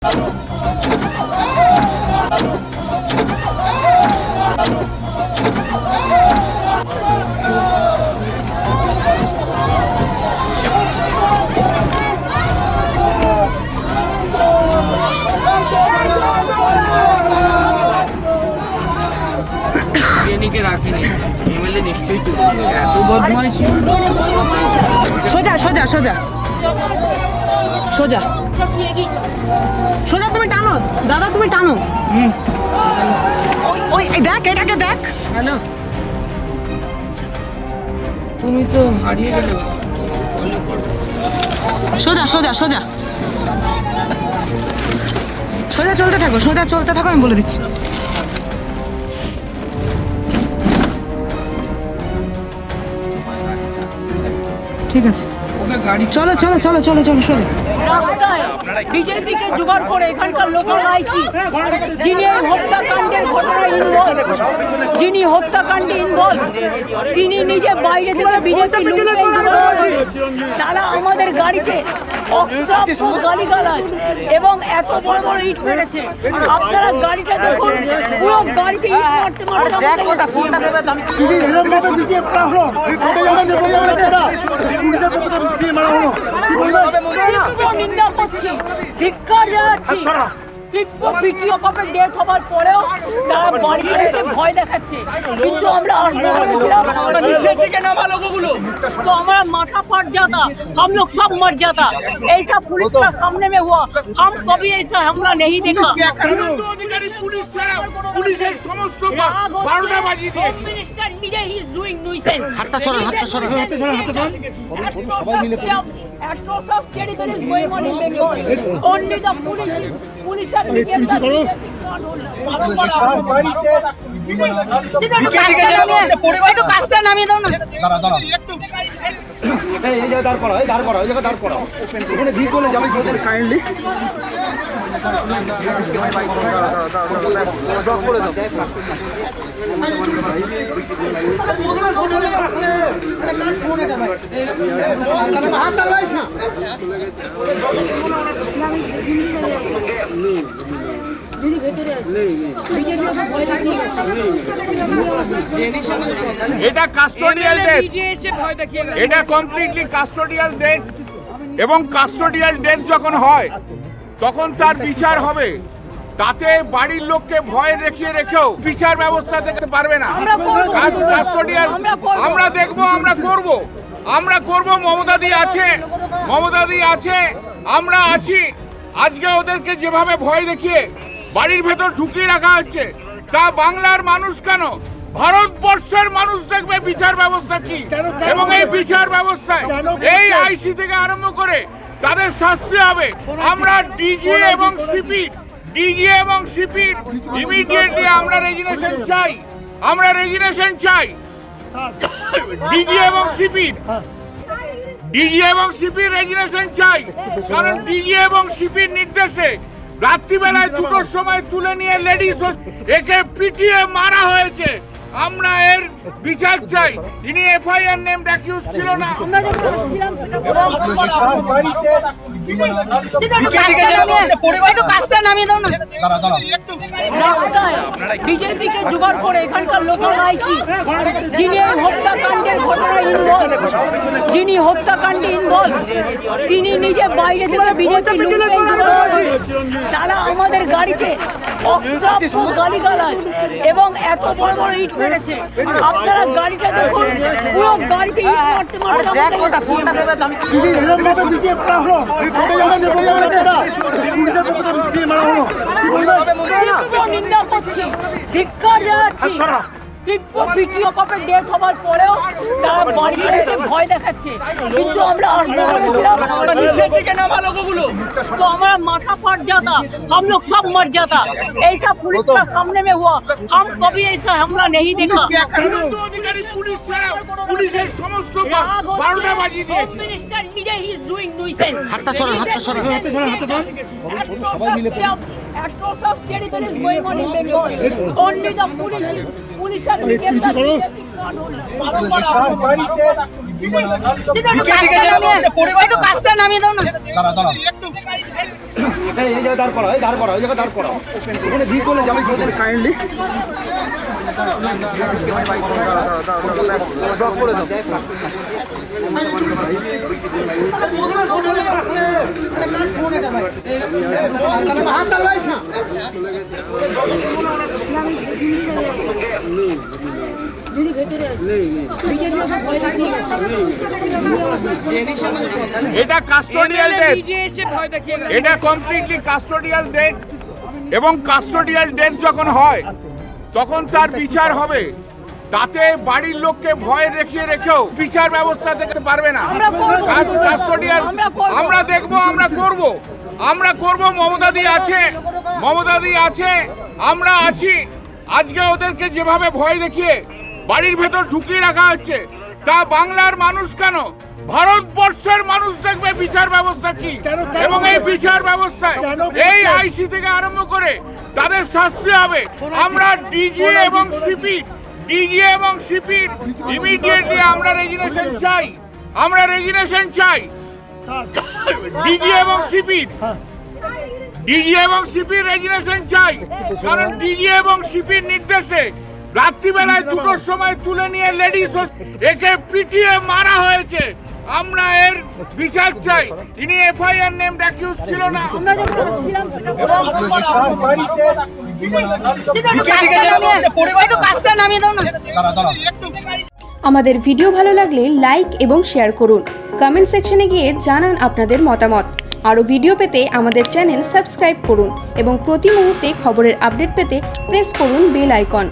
রাখিনি এমএলএ নিশ্চয়ই তুলে এত বদমাইশ। সোজা সোজা সোজা সোজা সোজা, তুমি টানো দাদা, তুমি টানো। ওই দেখ, এটাকে দেখ। হ্যালো, তুমি তো হারিয়ে গেলে। সোজা সোজা সোজা সোজা চলতে থাকো, সোজা চলতে থাকো, আমি বলে দিচ্ছি। ঠিক আছে, চলো চলো চলো চলো চলো সোজা। রাস্তায় বিজেপিকে জোগাড় করে এখানকার লোকাল আইসি যিনি এই হত্যাকাণ্ডের ঘটনায় ইনভলভ, যিনি হত্যাকাণ্ডে ইনভলভ, তিনি নিজে বাইরে থেকে বিজেপি তারা আমাদের গাড়িতে অশ্রাব্য গালিগালাজ এবং এত বড় বড় ইট মেরেছে। আপনারা গাড়িটা দেখুন, পুরো গাড়িতে ইট মারতে মারতে নিন্দা করছি, ধিক্কার জানাচ্ছি। তীব্র ভিডিও কপে ডেথ হবার পরেও তারা বাড়িতে এসে ভয় দেখাচ্ছে, কিন্তু আমরা আসবো বলেছিলাম तो हमारा माथा फट जाता, हम लोग सब मर जाता। ऐसा पुलिस का सामने में हुआ, हम कभी ऐसा हमला नहीं देखा। পুলিশ ছাড়া পুলিশের সমস্ত 12টা বাজিয়ে দিয়েছে। मिनिस्टर নিজে হি ইজ ডুইং নুইসেন্স। হাতটা সরান, হাতটা সরান, হাতটা সরান, হাতটা সরান। সবাই মিলে atrocious terrible is going on in Bengal. Only the police are became the একটু কাজটা নামিয়ে দাও না। এই জায়গায় দাঁড় করা, এই দাঁড় করা, এই জায়গায় দাঁড় করা। এখানে ভিড় করলে যাবে কাইন্ডলি। এটা কাস্টোডিয়াল ডেথ, এটা কমপ্লিটলি কাস্টোডিয়াল ডেথ, এবং কাস্টোডিয়াল ডেথ যখন হয় তখন তার বিচার হবে। তাতে বাড়ির লোককে ভয় দেখিয়ে রেখেও বিচার ব্যবস্থা দেখতে পারবে না। কাস্টোডিয়াল আমরা দেখবো, আমরা করব, আমরা করব। মমতাদি আছে, মমতাদি আছে, আমরা আছি। আজকে ওদেরকে যেভাবে ভয় দেখিয়ে বাড়ির ভেতর ঢুকিয়ে রাখা হচ্ছে, তা বাংলার মানুষ কেন, ভারতবর্ষের মানুষ দেখবে বিচার ব্যবস্থা কি, এবং এই বিচার ব্যবস্থায় এই আইসি থেকে আরম্ভ করে তাদের শাস্তি হবে। আমরা ডিজি এবং সিপি ইমিডিয়েটলি আমরা রেজিগনেশন চাই, আমরা রেজিগনেশন চাই। ডিজি এবং সিপি রেজিগনেশন চাই, কারণ ডিজি এবং সিপির নির্দেশে রাত্রিবেলায় 2টোর সময় তুলে নিয়ে লেডিস একে পিটিয়ে মারা হয়েছে। আমরা এর বিচার চাই। ইনি এফআইআর নেম অ্যাকিউজ ছিল না। রাস্তায় বিজেপিকে জোগাড় করে এখানকার লোকাল আইসি যিনি এই হত্যাকাণ্ডের ঘটনায় ইনভলভ, যিনি হত্যাকাণ্ডে ইনভলভ, তিনি নিজে বাইরে থেকে বিজেপি তারা আমাদের গাড়িতে অশ্রাব্য গালিগালাজ এবং এত বড় বড় ইট মেরেছে। আপনারা গাড়িটা দেখুন, পুরো গাড়িতে ইট মারতে মারতে নিন্দা করছি, ধিক্কার জানাচ্ছি। তীব্র ভিডিও কপে ডেথ হবার পরেও তারা বাড়িতে এসে ভয় দেখাচ্ছে, কিন্তু আমরা আসবো বলেছিলাম तो हमारा माथा फट जाता, हम लोग सब मर जाता। ऐसा पुलिस का सामने में हुआ, हम कभी ऐसा हमला नहीं देखा। পুলিশ ছাড়া পুলিশের সমস্ত 12টা বাজিয়ে দিয়েছে। মিনিস্টার নিজে হি ইজ ডুইং নুইসেন্স। হাতটা সরান, হাতটা সরান, হাতটা সরান, হাতটা সরান। সবাই মিলে atrocious terrible is going on in Bengal. Only the police are became the একটু কাজটা নামিয়ে দাও না। এই জায়গায় দাঁড় করা, এই দাঁড় করা, ওই জায়গায় দাঁড় করা। ওখানে ভিড় করলে যাবে কাইন্ডলি। এটা কাস্টোডিয়াল ডেথ, এটা কমপ্লিটলি কাস্টোডিয়াল ডেথ এবং কাস্টোডিয়াল ডেথ যখন হয় তখন তার বিচার হবে। তাতে বাড়ির লোককে ভয় দেখিয়ে রেখেও বিচার ব্যবস্থা দেখতে পারবে না। কাস্টোডিয়াল আমরা দেখবো, আমরা করব। মমতাদি আছে, আমরা আছি। আজকে ওদেরকে যেভাবে ভয় দেখিয়ে বাড়ির ভেতর ঢুকিয়ে রাখা হচ্ছে, তা বাংলার মানুষ কেন, ভারতবর্ষের মানুষ দেখবে বিচার ব্যবস্থা কি। এবং এই বিচার ব্যবস্থায় এই আইসি থেকে আরম্ভ করে তাদের শাস্তি হবে। আমরা ডিজি এবং সিপির ইমিডিয়েটলি আমরা রেজিগনেশন চাই। ডিজি এবং সিপির রেজিগনেশন চাই, কারণ ডিজি এবং সিপির নির্দেশে রাত্রিবেলায় 2টোর সময় তুলে নিয়ে লেডিস একে পিটিয়ে মারা হয়েছে। আমরা এর বিচার চাই। ইনি এফআইআর নেম অ্যাকিউজ ছিল না। আমাদের ভিডিও ভালো লাগলে লাইক এবং শেয়ার করুন। কমেন্ট সেকশনে গিয়ে জানান আপনাদের মতামত। আরও ভিডিও পেতে আমাদের চ্যানেল সাবস্ক্রাইব করুন এবং প্রতি মুহূর্তে খবরের আপডেট পেতে প্রেস করুন বেল আইকন।